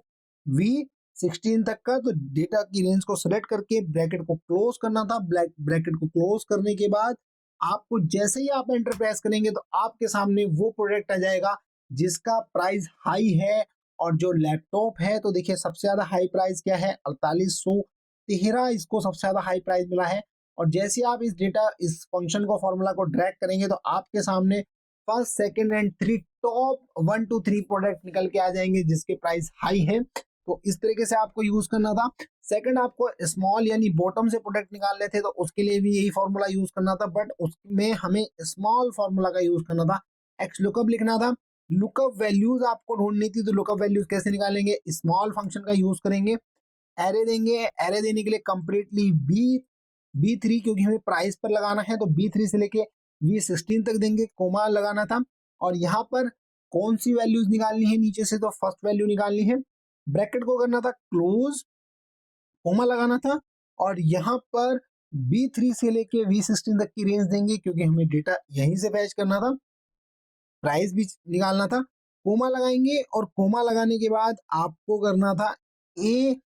V16 तक का। तो डेटा की रेंज को सिलेक्ट करके ब्रैकेट को क्लोज करना था। ब्रैकेट को क्लोज करने के बाद आपको जैसे ही आप एंटर प्रेस करेंगे तो आपके सामने वो प्रोडक्ट आ जाएगा जिसका प्राइस हाई है। और जो लैपटॉप है तो देखिए सबसे ज्यादा हाई प्राइस क्या है, 4813 इसको सबसे ज्यादा हाई प्राइस मिला है। और जैसे आप इस फंक्शन को फॉर्मूला को ड्रैग करेंगे तो आपके सामने first, second and 3 top 1 to 3 product निकल के आ जाएंगे जिसके प्राइस हाई है। तो इस तरीके से आपको यूज करना था। सेकंड, आपको स्मॉल यानी बॉटम से प्रोडक्ट निकालने थे, तो उसके लिए भी यही फॉर्मूला यूज करना था, बट उसमें हमें स्मॉल फॉर्मूला का यूज करना था। एक्स लुकअप लिखना था, लुकअप वैल्यूज आपको ढूंढनी थी, तो लुकअप वैल्यूज कैसे निकालेंगे, स्मॉल फंक्शन का यूज करेंगे। एरे देंगे, एरे देने के लिए कंप्लीटली बी3, क्योंकि हमें प्राइस पर लगाना है, तो बी3 से लेके V16 तक देंगे, कोमा लगाना था। और यहाँ पर कौन सी वैल्यूज निकालनी है नीचे से, तो फर्स्ट वैल्यू निकालनी है, ब्रैकेट को करना था क्लोज, कोमा लगाना था, और यहाँ पर B3 से लेके V16 तक की रेंज देंगे, क्योंकि हमें डेटा यहीं से फैच करना था, प्राइस भी निकालना था। कोमा लगाएंगे, और कोमा लगाने के बाद आपको करना था A3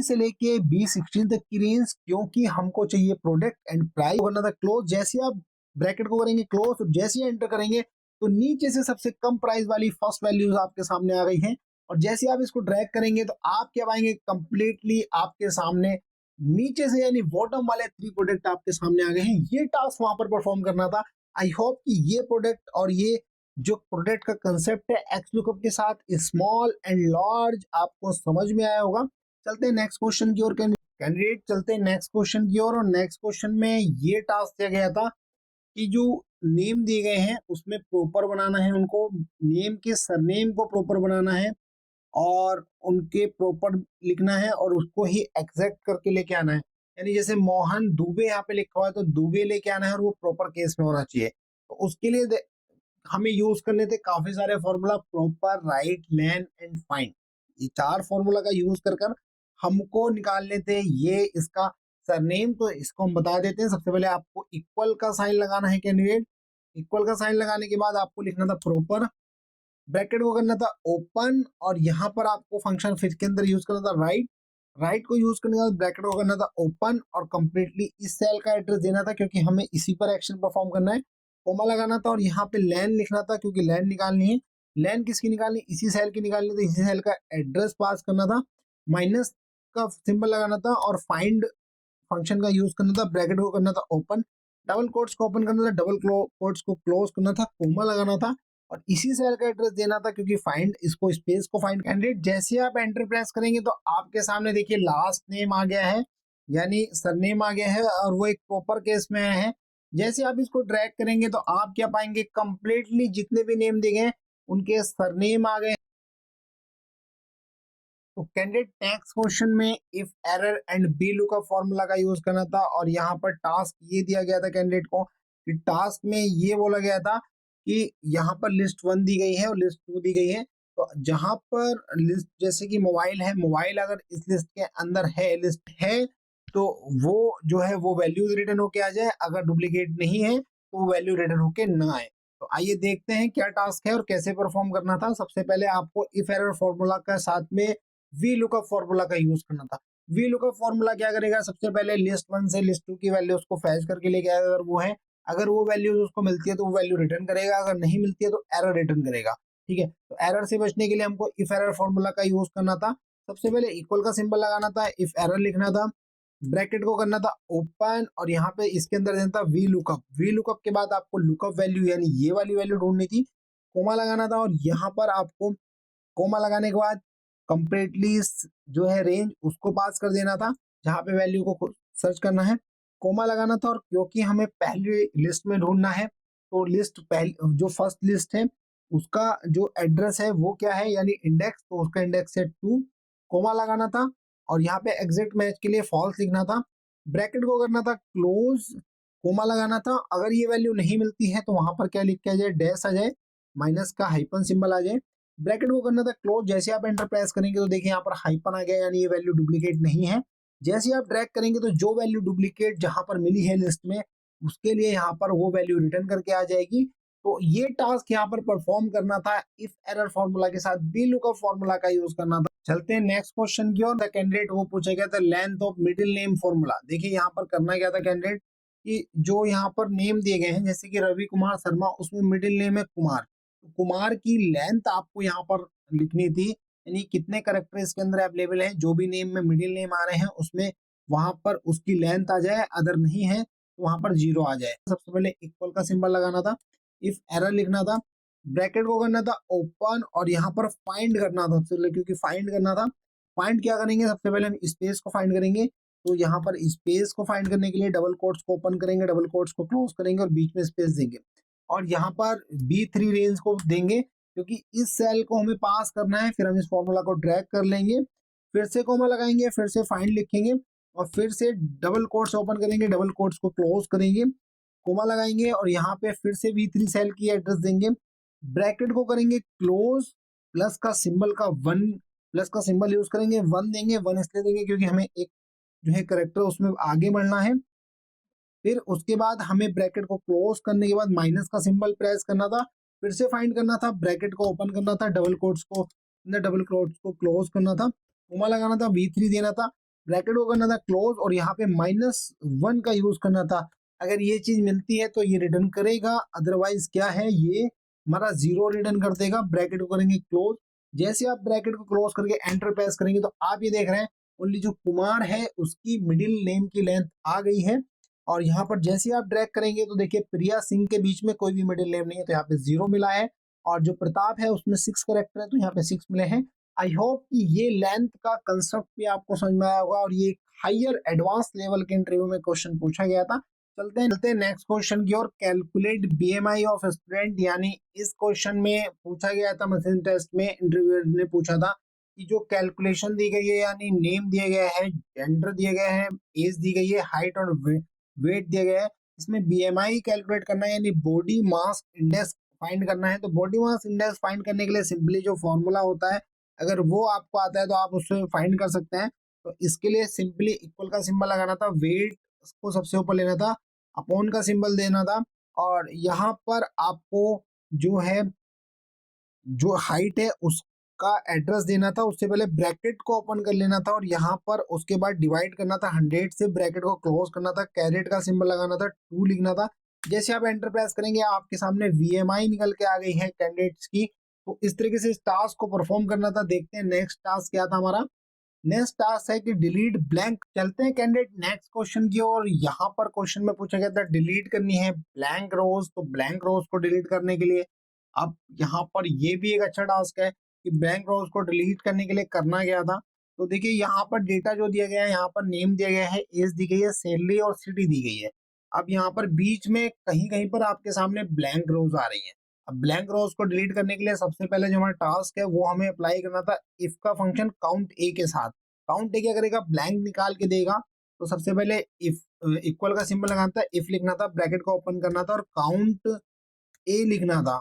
से लेके B16 तक की रेंज, क्योंकि हमको चाहिए प्रोडक्ट एंड प्राइस। करना था क्लोज, जैसे आप ब्रैकेट को करेंगे क्लोज, तो जैसे ही एंटर करेंगे तो नीचे से सबसे कम प्राइस वाली फर्स्ट वैल्यूज आपके सामने आ गई हैं, और जैसे आप इसको ड्रैग करेंगे तो आप क्या पाएंगे, कंप्लीटली आपके सामने नीचे से यानी बॉटम वाले 3 प्रोडक्ट आपके सामने आ गए हैं। ये टास्क वहां पर परफॉर्म करना था। आई होप कि ये प्रोडक्ट और ये जो प्रोडक्ट का कंसेप्ट है एक्स लुकअप के साथ स्मॉल एंड लार्ज आपको समझ में आया होगा। चलते हैं नेक्स्ट क्वेश्चन की ओर कैंडिडेट, चलते हैं नेक्स्ट क्वेश्चन की ओर। और नेक्स्ट क्वेश्चन में ये टास्क दिया गया था कि जो नेम दिए गए हैं उसमें प्रॉपर बनाना है, उनको नेम के सरनेम को प्रॉपर बनाना है और उनके प्रॉपर लिखना है और उसको ही एग्जैक्ट करके लेके आना है। यानी जैसे मोहन दुबे यहाँ पे लिखा हुआ है तो दुबे लेके आना है और वो प्रॉपर केस में होना चाहिए। तो उसके लिए हमें यूज करने थे काफी सारे formula, proper, right, len and find. ये 4 फॉर्मूला का यूज कर हमको निकालने थे ये इसका सरनेम। तो इसको हम बता देते हैं। सबसे पहले आपको इक्वल का साइन लगाना है कैंडिडेट। इक्वल का साइन लगाने के बाद आपको लिखना था प्रॉपर, ब्रैकेट को करना था ओपन, और यहाँ पर आपको फंक्शन फिर के अंदर यूज करना था राइट। राइट को यूज करने के बाद ब्रैकेट को करना था ओपन और कंप्लीटली इस सेल का एड्रेस देना था, क्योंकि हमें इसी पर एक्शन परफॉर्म करना है। कोमा लगाना था और यहाँ पे लैन लिखना था, क्योंकि लैन निकालनी है। लैन किसकी निकालनी, इसी सेल की निकालनी, तो इसी सेल का एड्रेस पास करना था। माइनस का सिंबल लगाना था और फाइंड फंक्शन का यूज करना था। ब्रैकेट को करना था ओपन, डबल कोट्स को ओपन करना था, डबल कोट्स को क्लोज करना था, कोमा लगाना था और इसी सेल का एड्रेस देना था, क्योंकि फाइंड इसको स्पेस को फाइंड कैंडिडेट। जैसे आप एंटर प्रेस करेंगे तो आपके सामने देखिए लास्ट नेम आ गया है, यानी सरनेम आ गया है और वो एक प्रॉपर केस में आया है। जैसे आप इसको ड्रैग करेंगे तो आप क्या पाएंगे, कंप्लीटली जितने भी नेम दिए गए उनके सरनेम आ गए। तो कैंडिडेट नेक्स्ट क्वेश्चन में if error and B lookup formula का यूज करना था, और यहाँ पर टास्क ये दिया गया था कैंडिडेट को कि टास्क में ये बोला गया था कि यहाँ पर लिस्ट 1 दी गई है और लिस्ट 2 दी गई है। तो जहां पर लिस्ट जैसे कि मोबाइल है, मोबाइल अगर इस लिस्ट के अंदर है, लिस्ट है, तो वो जो है वो वैल्यूज रिटर्न होके आ जाए, अगर डुप्लीकेट नहीं है तो वो वैल्यू रिटर्न होके ना आए। तो आइए देखते हैं क्या टास्क है और कैसे परफॉर्म करना था। सबसे पहले आपको इफ एरर फॉर्मूला का साथ में वी लुकअप फॉर्मूला का यूज करना था। वी लुकअप फॉर्मूला क्या करेगा, सबसे पहले लिस्ट 1 से लिस्ट 2 की वैल्यू उसको फैच करके लेके आएगा। अगर वो है, अगर वो वैल्यूज उसको मिलती है तो वो वैल्यू रिटर्न करेगा, अगर नहीं मिलती है तो एरर रिटर्न करेगा। ठीक है, तो एरर से बचने के लिए हमको इफ एरर फॉर्मूला का यूज करना था। सबसे पहले इक्वल का सिंबल लगाना था, इफ एरर लिखना था, ब्रैकेट को करना था ओपन और यहाँ पे इसके अंदर देना था वी लुकअप। वी लुकअप के बाद आपको लुकअप वैल्यू यानी ये वाली वैल्यू ढूंढनी थी, कोमा लगाना था और यहाँ पर आपको कोमा लगाने के बाद कंप्लीटली जो है रेंज उसको पास कर देना था, जहां पे वैल्यू को सर्च करना है, कोमा लगाना था। और क्योंकि हमें पहली लिस्ट में ढूंढना है तो लिस्ट पहली जो फर्स्ट लिस्ट है उसका जो एड्रेस है वो क्या है, यानी इंडेक्स, तो उसका इंडेक्स है 2, कोमा लगाना था और यहाँ पे एग्जैक्ट मैच के लिए फॉल्स लिखना था। ब्रैकेट को करना था क्लोज, कोमा लगाना था। अगर ये वैल्यू नहीं मिलती है तो वहां पर क्या लिख के आ जाए, डैश आ जाए, माइनस का हाइपन सिंबल आ जाए। ब्रैकेट को करना था क्लोज, जैसे आप एंटर प्रेस करेंगे तो देखिए यहाँ पर हाइपन आ गया, यानी ये वैल्यू डुप्लीकेट नहीं है। जैसे आप ड्रैग करेंगे तो जो वैल्यू डुप्लीकेट जहां पर मिली है लिस्ट में उसके लिए यहाँ पर वो वैल्यू रिटर्न करके आ जाएगी। तो ये टास्क यहाँ पर परफॉर्म करना था इफ एरर फॉर्मूला के साथ बी लुकअप फॉर्मूला का यूज करना था। चलते हैं नेक्स्ट क्वेश्चन की ओर। द कैंडिडेट वो पूछा गया था length of middle name formula. देखिए यहाँ पर करना क्या था कैंडिडेट कि जो यहाँ पर नेम दिए गए हैं जैसे कि रवि कुमार शर्मा, उसमें मिडिल नेम है कुमार, तो कुमार की लेंथ आपको यहाँ पर लिखनी थी, यानी कितने करेक्टर इसके अंदर अवेलेबल हैं, जो भी नेम में मिडिल नेम आ रहे हैं उसमें वहां पर उसकी लेंथ आ जाए, अदर नहीं है तो वहां पर 0 आ जाए। सबसे पहले इक्वल का सिंबल लगाना था, इफ एरर लिखना था, ब्रैकेट को करना था ओपन और यहाँ पर फाइंड करना था सबसे पहले, क्योंकि फाइंड करना था। फाइंड क्या करेंगे, सबसे पहले हम स्पेस को फाइंड करेंगे। तो यहाँ पर स्पेस को फाइंड करने के लिए डबल कोट्स को ओपन करेंगे, डबल कोट्स को क्लोज करेंगे और बीच में स्पेस देंगे और यहाँ पर B3 रेंज को देंगे, क्योंकि इस सेल को हमें पास करना है। फिर हम इस फॉर्मूला को ड्रैग कर लेंगे, फिर से कोमा लगाएंगे, फिर से फाइंड लिखेंगे और फिर से डबल कोट्स ओपन करेंगे, डबल कोट्स को क्लोज करेंगे, कोमा लगाएंगे और यहाँ पे फिर से V3 सेल की एड्रेस देंगे। ब्रैकेट को करेंगे क्लोज, प्लस का सिंबल का वन, प्लस का सिंबल यूज करेंगे, वन देंगे। वन इसलिए देंगे क्योंकि हमें एक जो है करेक्टर उसमें आगे बढ़ना है। फिर उसके बाद हमें ब्रैकेट को क्लोज करने के बाद माइनस का सिंबल प्रेस करना था, फिर से फाइंड करना था, ब्रैकेट को ओपन करना था, डबल कोट्स को क्लोज करना था, कोमा लगाना था, V3 देना था, ब्रैकेट को करना था क्लोज और यहाँ पे -1 का यूज करना था। अगर ये चीज मिलती है तो ये रिटर्न करेगा, अदरवाइज क्या है, ये हमारा 0 रिटर्न कर देगा। ब्रैकेट को करेंगे क्लोज, जैसे आप ब्रैकेट को क्लोज करके एंटर प्रेस करेंगे तो आप ये देख रहे हैं ओनली जो कुमार है उसकी मिडिल नेम की लेंथ आ गई है। और यहाँ पर जैसे आप ड्रैग करेंगे तो देखिए प्रिया सिंह के बीच में कोई भी मिडिल नेम नहीं है, तो यहाँ पे 0 मिला है। और जो प्रताप है उसमें 6 करेक्टर है, तो यहाँ पे 6 मिले हैं। आई होप कि ये लेंथ का कंसेप्ट भी आपको समझ में आया होगा और ये हायर एडवांस लेवल के इंटरव्यू में क्वेश्चन पूछा गया था। चलते हैं नेक्स्ट क्वेश्चन की ओर। कैलकुलेट BMI ऑफ स्टूडेंट, यानी इस क्वेश्चन में पूछा गया था, मशीन टेस्ट में इंटरव्यूअर ने पूछा था कि जो कैलकुलेशन दी गई है, यानी नेम दिया गया है, जेंडर दिया गया है, एज दी गई है, हाइट और वेट दिया गया है, इसमें BMI कैलकुलेट करना है यानी बॉडी मास इंडेक्स फाइंड करना है। तो बॉडी मास इंडेक्स फाइंड करने के लिए सिंपली जो फॉर्मूला होता है, अगर वो आपको आता है तो आप उससे फाइंड कर सकते हैं। तो इसके लिए सिंपली इक्वल का सिंबल लगाना था, वेट को सबसे ऊपर लेना था, अपॉन का सिंबल देना था और यहाँ पर आपको जो है जो हाइट है उसका एड्रेस देना था। उससे पहले ब्रैकेट को ओपन कर लेना था और यहाँ पर उसके बाद डिवाइड करना था 100 से, ब्रैकेट को क्लोज करना था, कैरेट का सिंबल लगाना था, 2 लिखना था। जैसे आप एंटर प्रेस करेंगे आपके सामने VMI निकल के आ गई है कैंडिडेट्स की। तो इस तरीके से इस टास्क को परफॉर्म करना था। देखते हैं नेक्स्ट टास्क क्या था हमारा। नेक्स्ट टास्क है कि डिलीट ब्लैंक। चलते हैं कैंडिडेट नेक्स्ट क्वेश्चन की और यहाँ पर क्वेश्चन में पूछा गया था डिलीट करनी है ब्लैंक रोज। तो ब्लैंक रोज को डिलीट करने के लिए अब यहाँ पर ये भी एक अच्छा टास्क है कि ब्लैंक रोज को डिलीट करने के लिए करना गया था। तो देखिए यहाँ पर डेटा जो दिया गया है, यहाँ पर नेम दिया गया है, एज दी गई है, सैलरी और सिटी दी गई है। अब यहाँ पर बीच में कहीं कहीं पर आपके सामने ब्लैंक रोज आ रही है। अब ब्लैंक रोज को डिलीट करने के लिए सबसे पहले जो हमारा टास्क है वो हमें अप्लाई करना था इफ का फंक्शन काउंट ए के साथ। काउंट ए क्या करेगा, ब्लैंक निकाल के देगा। तो सबसे पहले इफ इक्वल का सिंबल लगाना था, इफ लिखना था, ब्रैकेट को ओपन करना था और काउंट ए लिखना था,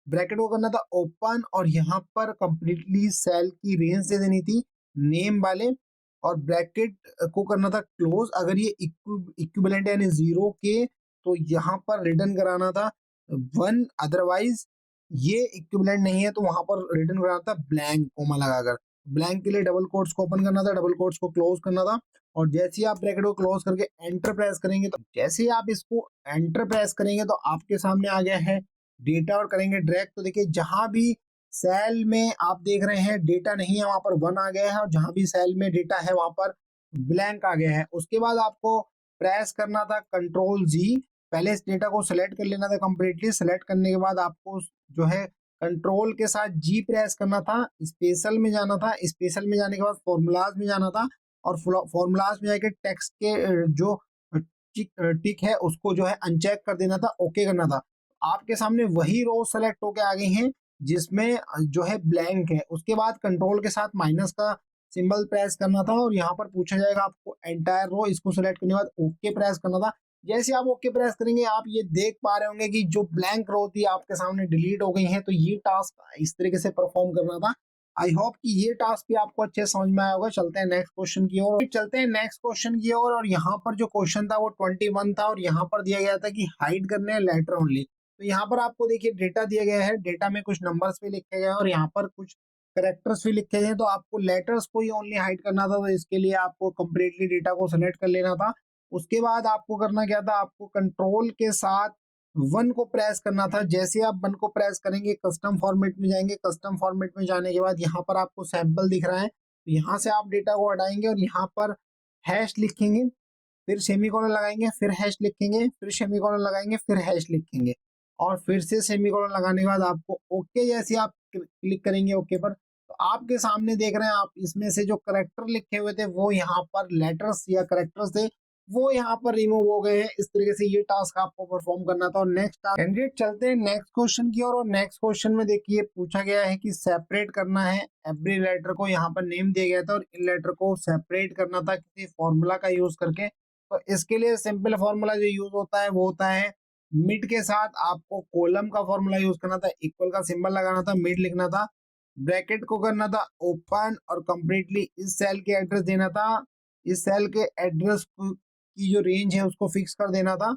ब्रैकेट को करना था ओपन और यहाँ पर कंप्लीटली सेल की रेंज दे देनी थी नेम वाले और ब्रैकेट को करना था क्लोज। अगर ये इक्विवेलेंट यानी 0 के तो यहाँ पर रिटर्न कराना था 1, अदरवाइज ये इक्विवेलेंट नहीं है तो वहां पर रिटर्न कराना था ब्लैंक कोमा लगाकर। ब्लैंक के लिए डबल कोट्स को ओपन करना था, डबल कोट्स को क्लोज करना था और जैसे ही आप ब्रैकेट को क्लोज करके एंटर प्रेस करेंगे तो जैसे ही आप इसको एंटर प्रेस करेंगे तो आपके सामने आ गया है डेटा और करेंगे ड्रैग। तो देखिए जहां भी सेल में आप देख रहे हैं डेटा नहीं है वहां पर 1 आ गया है और जहां भी सेल में डेटा है वहां पर ब्लैंक आ गया है। उसके बाद आपको प्रेस करना था Ctrl+G, पहले इस डेटा को सिलेक्ट कर लेना था कंप्लीटली। सिलेक्ट करने के बाद आपको जो है कंट्रोल के साथ G प्रेस करना था, स्पेशल में जाना था, स्पेशल में जाने के बाद फॉर्मूलाज में जाना था और फॉर्मूलाज में जाके टेक्स्ट के जो टिक है उसको जो है अनचेक कर देना था, ओके करना था। आपके सामने वही रो सेलेक्ट होके आ गई हैं जिसमें जो है ब्लैंक है। उसके बाद कंट्रोल के साथ माइनस का सिंबल प्रेस करना था और यहाँ पर पूछा जाएगा आपको एंटायर रो, इसको सेलेक्ट करने के बाद ओके प्रेस करना था। जैसे आप ओके प्रेस करेंगे आप ये देख पा रहे होंगे कि जो ब्लैंक रो थी आपके सामने डिलीट हो गई है। तो ये टास्क इस तरीके से परफॉर्म करना था। आई होप कि ये टास्क भी आपको अच्छे समझ में आया होगा। चलते हैं नेक्स्ट क्वेश्चन की ओर। और यहाँ पर जो क्वेश्चन था वो 21 था और यहाँ पर दिया गया था कि हाइड करने हैं लेटर ओनली। तो यहाँ पर आपको देखिए डेटा दिया गया है, डेटा में कुछ नंबर्स भी लिखे गए हैं और यहाँ पर कुछ करेक्टर्स भी लिखे गए हैं। तो आपको लेटर्स को ही ओनली हाइड करना था। तो इसके लिए आपको कंप्लीटली डेटा को सेलेक्ट कर लेना था। उसके बाद आपको करना क्या था, आपको कंट्रोल के साथ 1 को प्रेस करना था। जैसे आप 1 को प्रेस करेंगे कस्टम फॉर्मेट में जाएंगे, कस्टम फॉर्मेट में जाने के बाद यहाँ पर आपको सैंपल दिख रहा है, तो यहाँ से आप डेटा को हटाएंगे और यहाँ पर हैश लिखेंगे, फिर सेमीकोलन लगाएंगे, फिर हैश लिखेंगे, फिर सेमीकोलन लगाएंगे, फिर हैश लिखेंगे और फिर से सेमीकोलन लगाने के बाद आपको ओके जैसे आप क्लिक करेंगे ओके पर, तो आपके सामने देख रहे हैं आप इसमें से जो करेक्टर लिखे हुए थे वो यहाँ पर लेटर्स या करेक्टर्स थे वो यहाँ पर रिमूव हो गए हैं। इस तरीके से ये टास्क आपको परफॉर्म करना था। और नेक्स्ट कैंडिडेट चलते हैं नेक्स्ट क्वेश्चन की ओर। और नेक्स्ट क्वेश्चन में देखिए पूछा गया है कि सेपरेट करना है एवरी लेटर को, यहाँ पर नेम दिया गया था और इन लेटर को सेपरेट करना था किसी फॉर्मूला का यूज करके। तो इसके लिए सिंपल फॉर्मूला जो यूज होता है वो होता है मिड के साथ आपको कॉलम का फॉर्मूला यूज करना था, इक्वल का सिंबल लगाना था, मिड लिखना था, ब्रैकेट को करना था ओपन और कंप्लीटली इस सेल के एड्रेस देना था, इस सेल के एड्रेस की जो रेंज है उसको फिक्स कर देना था।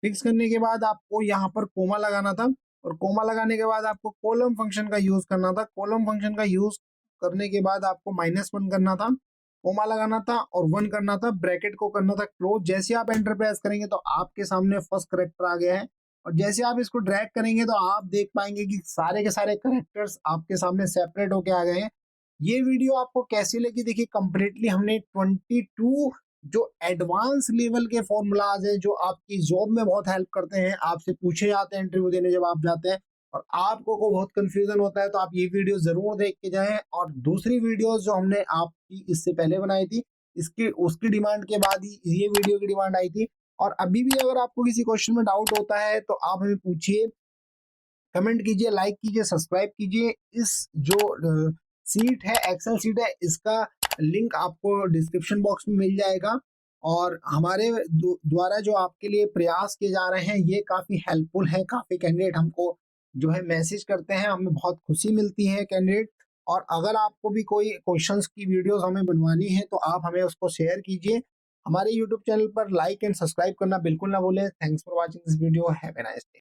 फिक्स करने के बाद आपको यहाँ पर कोमा लगाना था और कोमा लगाने के बाद आपको कॉलम फंक्शन का यूज करना था। कॉलम फंक्शन का यूज करने के बाद आपको -1 करना था, कोमा लगाना था और 1 करना था, ब्रैकेट को करना था क्लोज। जैसे आप एंटर प्रेस करेंगे तो आपके सामने फर्स्ट करेक्टर आ गया है और जैसे आप इसको ड्रैग करेंगे तो आप देख पाएंगे कि सारे के सारे करेक्टर्स आपके सामने सेपरेट होके आ गए हैं। ये वीडियो आपको कैसी लगी? देखिए कंप्लीटली हमने 22 जो एडवांस लेवल के फॉर्मूलाज हैं जो आपकी जॉब में बहुत हेल्प करते हैं, आपसे पूछे जाते हैं इंटरव्यू देने जब आप जाते हैं और आपको को बहुत कंफ्यूजन होता है, तो आप ये वीडियो जरूर देख के जाएं। और दूसरी वीडियोस जो हमने आपकी इससे पहले बनाई थी इसकी उसकी डिमांड के बाद ही ये वीडियो की डिमांड आई थी। और अभी भी अगर आपको किसी क्वेश्चन में डाउट होता है तो आप हमें पूछिए, कमेंट कीजिए, लाइक कीजिए, सब्सक्राइब कीजिए। इस जो सीट है एक्सेल सीट है इसका लिंक आपको डिस्क्रिप्शन बॉक्स में मिल जाएगा। और हमारे द्वारा जो आपके लिए प्रयास किए जा रहे हैं ये काफी हेल्पफुल है। काफी कैंडिडेट हमको जो है मैसेज करते हैं, हमें बहुत खुशी मिलती है कैंडिडेट। और अगर आपको भी कोई क्वेश्चंस की वीडियोस हमें बनवानी है तो आप हमें उसको शेयर कीजिए। हमारे यूट्यूब चैनल पर लाइक एंड सब्सक्राइब करना बिल्कुल ना भूलें। Thanks for watching this video. Have a nice day.